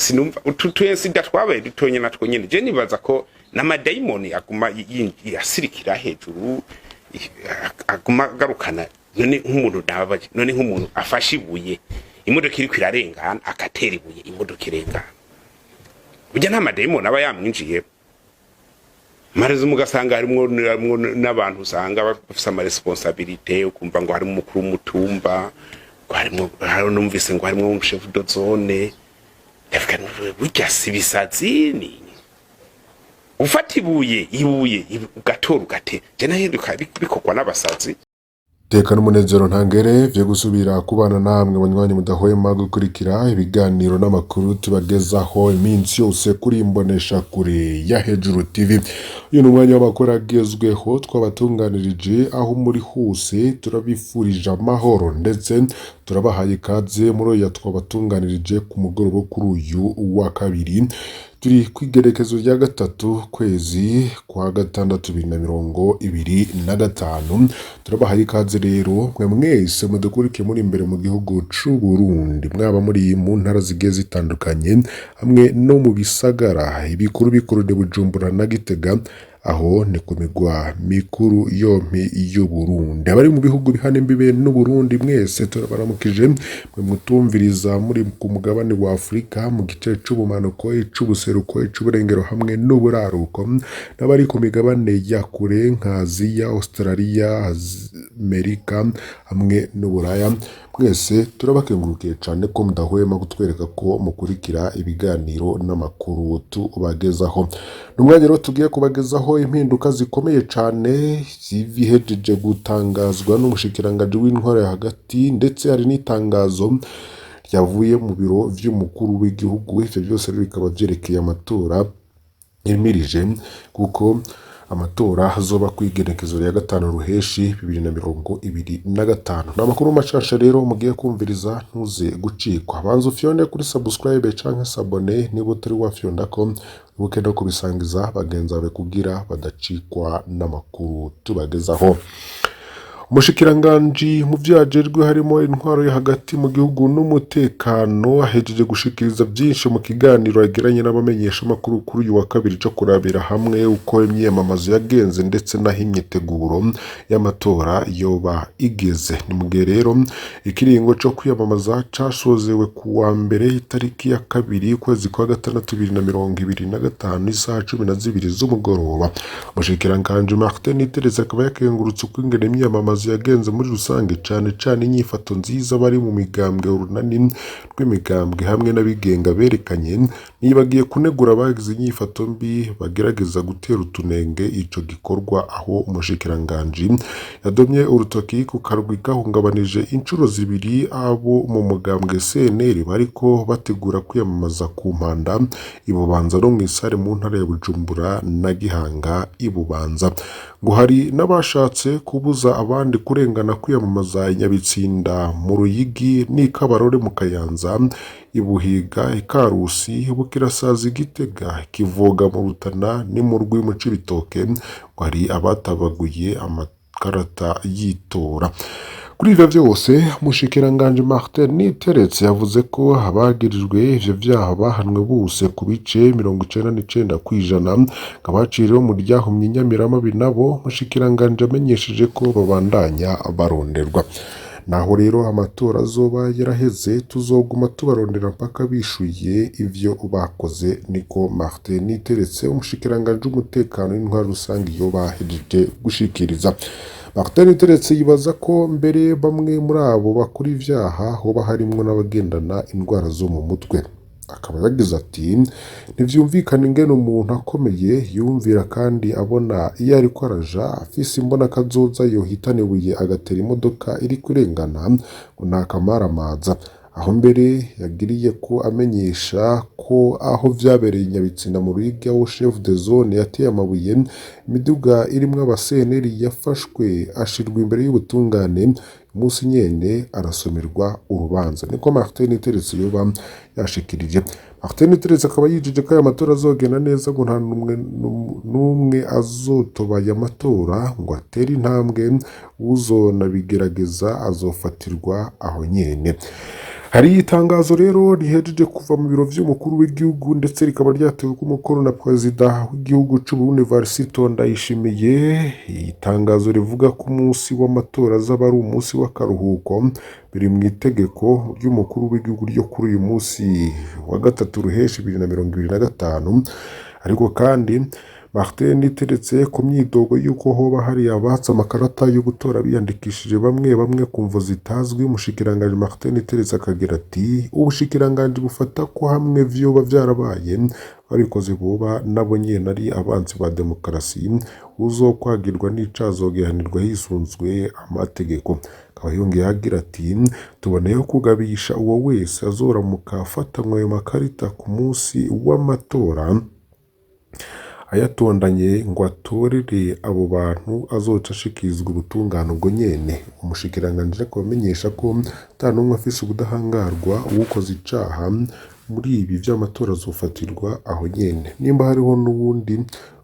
sinumva ututwensi datwabaye dutonye natwo nyene je nibaza ko n'amadayimoni aguma yasirikira hejuru aguma garukana none nk'umuntu dabaje none nk'umuntu afashe ibuye imodoka iri kwirarengana akatera ibuye imodoka irengana burya nta madayimoni aba yamwinjiye mareze mugasanga harimo n'abantu usanga bafise ama responsabilité ukumva ngo harimo umukuru w'umutumba harimo numvise ngo harimo umuchef de zone ndafika burya sibisazi ni ufata ibuye ugatora ugate je nahinduka bikokwa n'abasazi tekana umunezero ntangere vyo gusubira kubana namwe banywanyi mudahwema gukurikira ibiganiro n'amakuru tubagezaho iminsi yose kuri imbonesha kure ya Hejuru TV. Uyu numwanya w'amakuru agezweho twabatunganirije aho muri hose turabifurije amahoro ndetse turabahaye ikaze muri oya twabatunganirije ku mugoroba kuri uyu wa kabiri. Turi kwigerekezo rya gatatu kwezi kwa gatandatu 2025 turabahaye ikaze rero mwe mwese mudukurikiye muri imbere mu gihugu c'u Burundi mwaba muri mu ntara zigiye zitandukanye hamwe no mu bisagara ibikuru de Bujumbura na Gitega aho ni ku migwa mikuru yompi y'u Burundi abari mu bihugu bihana imbibe n'u Burundi mwese turabaramukije mwe mutumviriza muri ku mugabane wa Afrika mu gice c'ubumanuko c'ubuseruko c'uburengero hamwe n'uburaruko n'abari ku migabane ya kure nka Aziya Australia Amerika hamwe n'Uburaya mwese turabakengurukiye cyane ko mudahwema gutwereka ko mukurikira ibiganiro n'amakuru tubagezaho. Numwanya rero tugiye kubagezaho impinduka zikomeye cyane zivihejeje gutangazwa n'Umushikiranganji w'intwaro hagati ndetse hari n'itangazo ryavuye mu biro vy'umukuru w'igihugu. Ivyo byose bikaba vyerekeye amatora yimirije kuko amatora azoba kwigerekezo ya gatanu ruheshi 2025. Namakuru mashasha rero mugiye kumviriza ntuze gucikwa. Banzo fyonde kuri subscribe canke sabone niba utari wafyonda ko bukenda kubisangiza bagenza bawe kugira badacikwa n'amakuru tubagezaho. Umushikiranganji mu vyajejwe harimo intwaro yo hagati mu gihugu n'umutekano ahejeje gushikiriza byinshi mu kiganiro yagiranye n'abamenyesha makuru kuri uyu wa kabiri cyo kurabira hamwe uko imyiyamamazo yagenze ndetse n'imyiteguro y'amatora yoba igeze. Ni mugihe rero ikiringo cyo kwiyamamaza cashozewe ku wa mbere itariki ya kabiri kwezi kwa gatandatu 2025 isaha 12 z'umugoroba. Umushikiranganji Martin Teresa akaba yakengurutse uko ingene imyiyamamazo yagenze muri rusange cyane inyifato nziza bari mu migambwe urunani rw'imigambwe hamwe n'abigenga berekanye nibagiye kunegura abagize inyifato mbi bagerageza gutera utunenge ico gikorwa aho umushikiranganji yadomye urutoki ku karwi gahungabanije inshuro zibiri abo mu mugambwe CNL bariko bategura kwiyamamaza ku mpanda ibubanza no mwisare mu ntara ya Bujumbura na Gihanga ibubanza ngo hari n'abashatse kubuza abandi kurengana kwiyamamaza Nyabitsinda mu Ruyigi n'Ikabarore mu Kayanza Ibuhiga Ikarusi Bukirasazi Gitega Kivoga mu Rutana ni mu Rwi mu Cibitoke ngo hari abatabaguye amakarata yitora. Kuri ivyo vyose Umushikiranganji Martin Teretse yavuze ko abagirijwe ivyo vyaha bahanwe bose ku bice 99% kabaciriwe mu ryahumye Nyamirama binabo. Umushikiranganji amenyesheje ko babandanya baronderwa. Naho rero amatora azoba yaraheze tuzoguma tubarondera mpaka bishuye ivyo bakoze niko Martin Teretse umushikiranganji w'umutekano n'intwaro rusange yo bahejeje gushikiriza. Martin Teretse yibaza ko mbere bamwe muri abo bakora ivyaha hoba harimwo n'abagendana indwara zo mu mutwe. Akaba yagize ati ntivyumvikana ingene umuntu akomeye yumvira kandi abona iyo ariko araja afise imbona kazoza yohitanibuye agatera imodoka iri kurengana ngo nakamaramaza. Aho mbere yagiriye ko amenyesha ko aho vyabereye Nyabitsinda mu Ruyigi aho chef de zone yateye amabuye imiduga irimwo abaseneri yafashwe ashirwa imbere y'ubutungane umunsi nyene arasomerwa urubanza niko Martin Teretse yoba yashikirije. Martin Teretse akaba yijije ko aya matora azogenda neza ngo nta numwe azotobaya amatora ngo atere intambwe uzona bigerageza azofatirwa aho nyene. hari itangazo rero rihejeje kuva mu biro vy'umukuru w'igihugu ndetse rikaba ryatewe ku mukono na perezida w'igihugu c'u Burundi Varisito Ndayishimiye. Itangazo rivuga ko umunsi w'amatora azaba ari umunsi w'akaruhuko biri mu itegeko ry'umukuru w'igihugu ryo kuri uyu munsi wa gatatu ruheshi 2025. Ariko kandi Martin iteretse ku myidogo y'uko hoba hari abatse amakarata yo gutora biyandikishije bamwe ku mvo zitazwi. Umushikiranganji Martin iteretse akagira ati ubushikiranganji bufata ko hamwe vyoba vyarabaye babikoze boba nabo nyene ari abanzi ba demokarasi uzokwagirwa n'icazogihanirwa hisunzwe amategeko. Akaba yongeye agira ati tuboneyeho kugabisha uwo wese azoramuka afatanywe ayo makarita ku munsi w'amatora ayatondanye ngo atorere abo bantu azoca ashikirizwa ubutungane ubwo nyene. Umushikiranganji akaba amenyesha ko ata n'umwe afise ubudahangarwa uwukoze icaha muri ibi vy'amatora azofatirwa aho nyene. Nimba hariho n'uwundi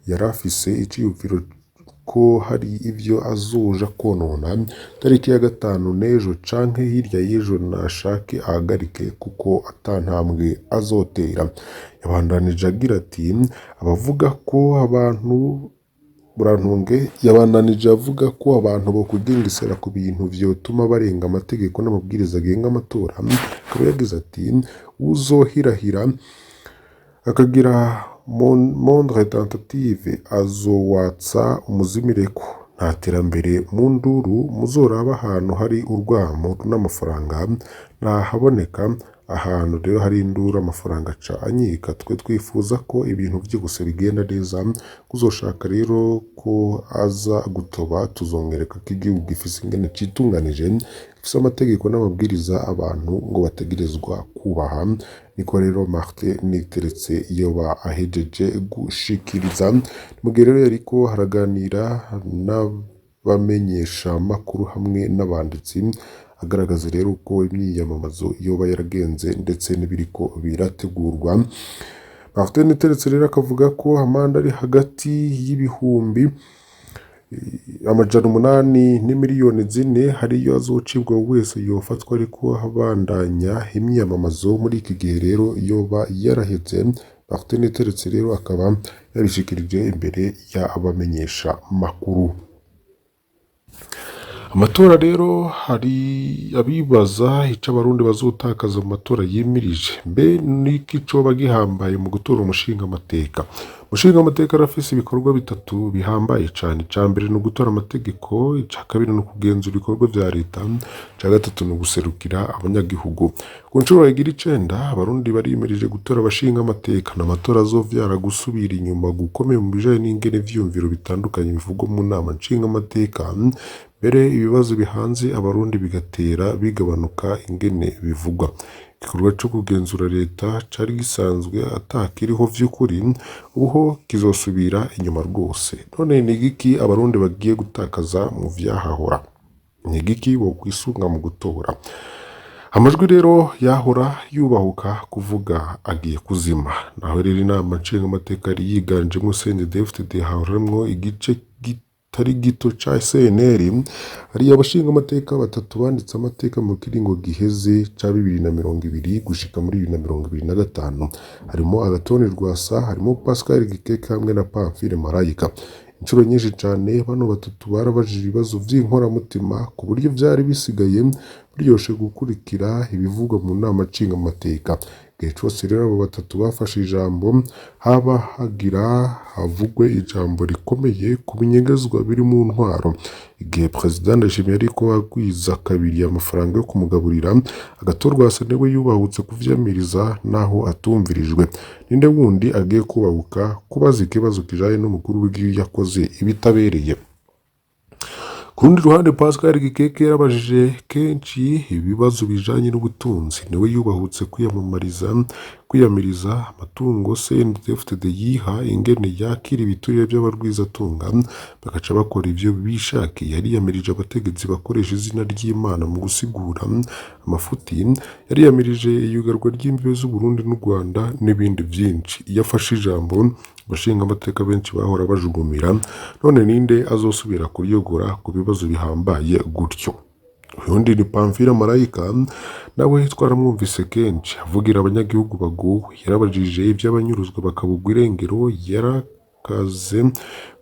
yari afise iciyumviro ko hari ivyo azoja konona tariki ya 5 n'ejo canke hirya y'ejo nashake ahagarike kuko atantambwe azotera. Yabandanije agira ati abavuga ko abantu yabandanije avuga ko abantu bokugengesera ku bintu vyotuma barenga amategeko n'amabwiriza agenga amatora. Akaba yagize ati uzohirahira akagira mondre tentative azowatsa umuzimireko. Nta terambere mu nduru muzoraba ahantu hari urwamo n'amafaranga ntahaboneka. Ahantu rero hari induru amafaranga aca anyika. Twe twifuza ko ibintu byose bigenda neza. Kuzoshaka rero ko aza gutoba tuzongereka ko igihugu gifise ingene citunganije gifise amategeko n'amabwiriza abantu ngo bategerezwa kubaha. Niko rero Martin niteretse yoba ahejeje gushikiriza. Mu gihe rero yariko haraganira n'abamenyesha makuru hamwe n'abanditsi agaragaza rero uko imyiyamamazo yoba yaragenze ndetse n'ibiriko birategurwa. Martin niteretse rero akavuga ko amanda ari hagati y'ibihumbi 800 n'imiliyoni 4 hariyo azocibwa wese yofatwa ariko abandanya imyiyamamazo. Muri iki gihe rero yoba yaraheze. Martin niteretse rero akaba yabishikirije imbere y'abamenyesha makuru. Amatora rero hari abibaza ico abarundi bazotakaza mu matora yimirije. Mbe niki coba gihambaye mu gutora umushinga amateka? Umushinga amateka arafise ibikorwa bitatu bihambaye cane. Ica mbere ni ugutora amategeko, ica kabiri ni ukugenzura ibikorwa vya leta, ica gatatu ni uguserukira abanyagihugu. Ku ncuro igira 9 abarundi barimirije gutora abashinga amateka. N'amatora azovyara gusubira inyuma gukomeye mu bijanye n'ingene vyumviro bitandukanye bivugwa mu nama nshinga amateka. Mbere ibibazo bihanze abarundi bigatera bigabanuka ingene bivugwa. Igikorwa cyo kugenzura leta cari gisanzwe atakiriho vy'ukuri uho kizosubira inyuma rwose. None ni igiki abarundi bagiye gutakaza mu vyahahora? Ni igiki bo kwisunga mu gutora? Amajwi rero yahora yubahuka kuvuga agiye kuzima. Naho rero inama nshinga amateka yari yiganjemo CNDD-FDD hahoramwo igice tari gito ca CNL. Hari abashinga amateka batatu banditse amateka mu kiringo giheze ca 2020 gushika muri 2025. Harimo Agatoni Rwasa, harimo Pascal Gikeke hamwe na Pamphile Marayika. Incuro nyinshi cane bano batatu barabajije ibibazo vy'inkoramutima ku buryo vyari bisigaye biryoshe gukurikira ibivugwa mu nama nshinga amateka. Igihe cose rero abo batatu bafashe ijambo haba hagira havugwe ijambo rikomeye ku binyegezwa biri mu ntwaro. Igihe Presidence Ndayishimiye ariko agwiza kabiri amafaranga yo kumugaburira, agatorwa Senewe yubahutse kuvyamiriza naho atumvirijwe. Ninde wundi agiye kubahuka kubaza ikibazo kijanye n'umukuru w'igihugu yakoze ibitabereye? Ku rundi ruhande Pascal Gikeke yarabajije kenshi ibibazo bijanye n'ubutunzi. Niwe yubahutse kwiyamiriza amatungo CNDD-FDD yiha ingene yakira ibiturire by'abarwizatunga bagaca bakora ivyo bishakiye. Yariyamirije abategetsi bakoresha izina ry'Imana mu gusigura amafuti. Yariyamirije iyugarwa ry'imbibe z'u Burundi n'u Rwanda n'ibindi vyinshi. Iyo afashe ijambo abashinga amateka benshi bahora bajugumira. None ninde azosubira kuriyogora ku bibazo bihambaye gutyo? uyundi ni Pamphile Marayika nawe twaramwumvise kenshi avugira abanyagihugu baguwe, yarabajije ivy'abanyuruzwa bakabugwa irengero, yarakaze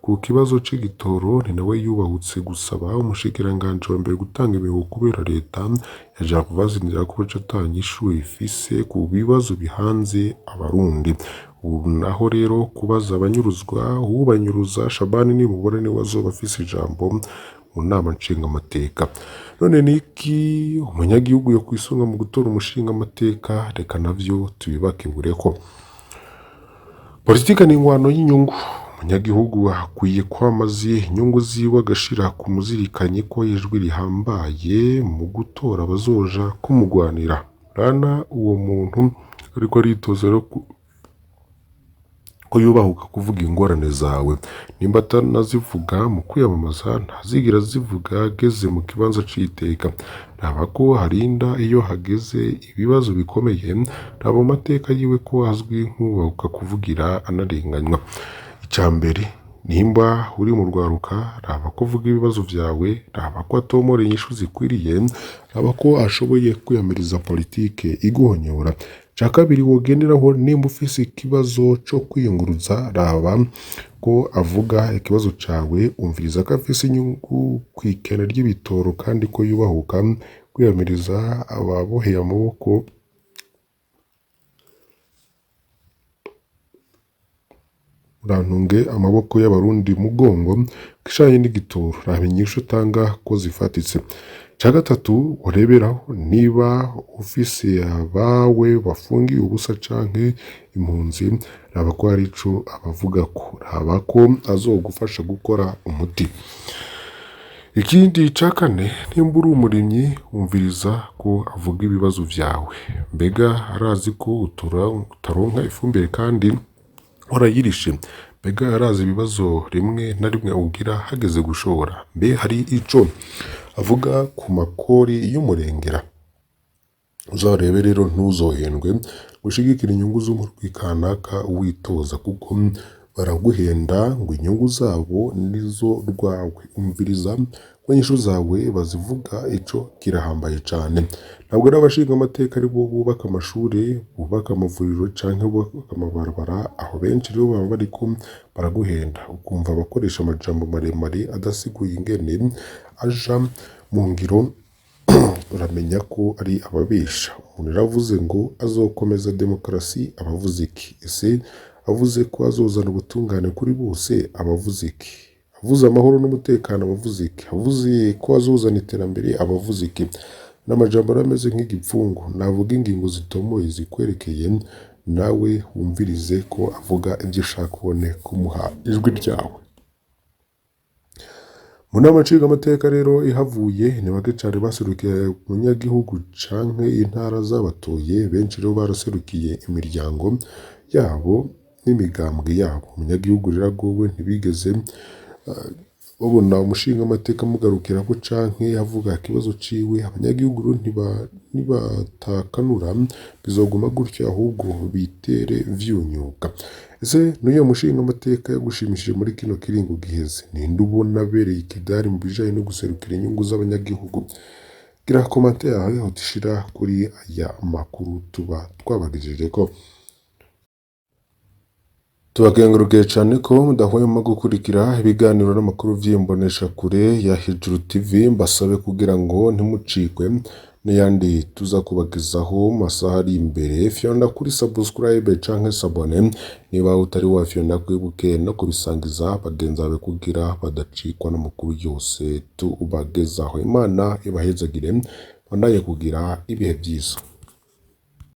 ku kibazo c'igitoro, ni nawe yubahutse gusaba umushikiranganji wa mbere gutanga imihoho kubera leta yaja kubazinira ko catanye ishu ifise ku bibazo bihanze abarundi. Ubu naho rero kubaza abanyuruzwa, ubanyuruza Shabani nimubona niwe azoba afise ijambo mu nama nshingamateka. None niki umunyagihugu yo kwisunga mu gutora umushingamateka? Reka navyo tubibakebureko. Politika ni ingwano y'inyungu. Umunyagihugu akwiye kwamazi inyungu ziwe agashira ku muzirikanye ko ijwi rihambaye mu gutora bazoja kumugwanira. Rana uwo muntu ariko aritoza ko yubahuka kuvuga ingorane zawe, nimba atanazivuga mu kwiyamamaza ntazigira zivuga ageze mu kibanza c'iteka. Raba ko harinda iyo hageze ibibazo bikomeye, raba mu mateka yiwe ko azwi nk'ubahuka kuvugira anarenganywa. Icambere, nimba uri mu rwaruka, raba ko uvuga ibibazo vyawe, raba ko atomora inyishu zikwiriye, raba ko ashoboye kwiyamiriza politike iguhonyora. Ca kabiri, wogenderaho nimba ufise ikibazo co kwiyunguruza, raba ko avuga ikibazo cawe, umviriza ko afise inyungu kw'ikena ry'ibitoro kandi ko yubahuka kwiyamiriza ababoheye amaboko urantunge amaboko y'abarundi mugongo kishanye n'igitoro. Raba inyishu utanga ko zifatitse. Ca gatatu, ureberaho niba ufise abawe bafungiye ubusa canke impunzi, raba ko hari ico abavuga ko, raba ko azogufasha gukora umuti. Ikindi ca kane, nimba uri umurimyi, umviriza ko avuga ibibazo vyawe. Mbega arazi ko utaronka ifumbire kandi warayirishe? Mbega arazi ibibazo rimwe na rimwe ugira hageze gushora? Mbe hari ico avuga ku makori y'umurengera? Uzarebe rero ntuzohendwe gushigikira inyungu z'umurwi kanaka witoza, kuko baraguhenda ngo inyungu zabo nizo rwawe. Umviriza ko inyishu zawe bazivuga ico kirahambaye cane. Ntabwo ari abashinga amateka ari bo bubaka amashuri, bubaka amavuriro canke bubaka amabarabara. Aho benshi rero baba bariko baraguhenda, ukumva bakoresha amajambo maremare adasiguye ingene aja mu ngiro. Uramenya ko ari ababesha. Umuntu yaravuze ngo azokomeza demokarasi, abavuze iki? Ese avuze ko azozana ubutungane kuri bose, abavuze iki? Avuze amahoro n'umutekano, abavuze iki? Avuze ko azozana iterambere, abavuze iki? N'amajambo arameze nk'igipfungu. Navuga ingingo zitomoye zikwerekeye, nawe wumvirize ko avuga ibyo ushaka, ubone kumuha ijwi ryawe. Mu nama nshingamateka rero ihavuye, ni bake cane baserukiye umunyagihugu canke intara z'abatoye. Benshi rero baraserukiye imiryango yabo n'imigambwe yabo. Umunyagihugu rero agowe ntibigeze babona umushingamateka amugarukirako canke avuga ikibazo ciwe. Abanyagihugu rero nibatakanura bizoguma gutyo, ahubwo bitere vyunyuka. Ese n'uyo mushingamateka yagushimishije muri kino kiringo giheze? Ninde ubona abereye ikidari mu bijanye no guserukira inyungu z'abanyagihugu? Gira commentaire yawe utishira kuri aya makuru tuba twabagejejeko. Tubakengurukiye cane ko mudahwema gukurikira ibiganiro n'amakuru vy'imbonesha kure ya Hejuru TV. Mbasabe kugira ngo ntimucikwe n'ayandi tuza kubagezaho masaha ari imbere. Fyonda kuri subscribe canke sabone niba utari wafyonda, kwibuke no kubisangiza bagenzi bawe kugira badacikwa n'amakuru yose tubagezaho. Imana ibahezagire, bandaye kugira ibihe vyiza.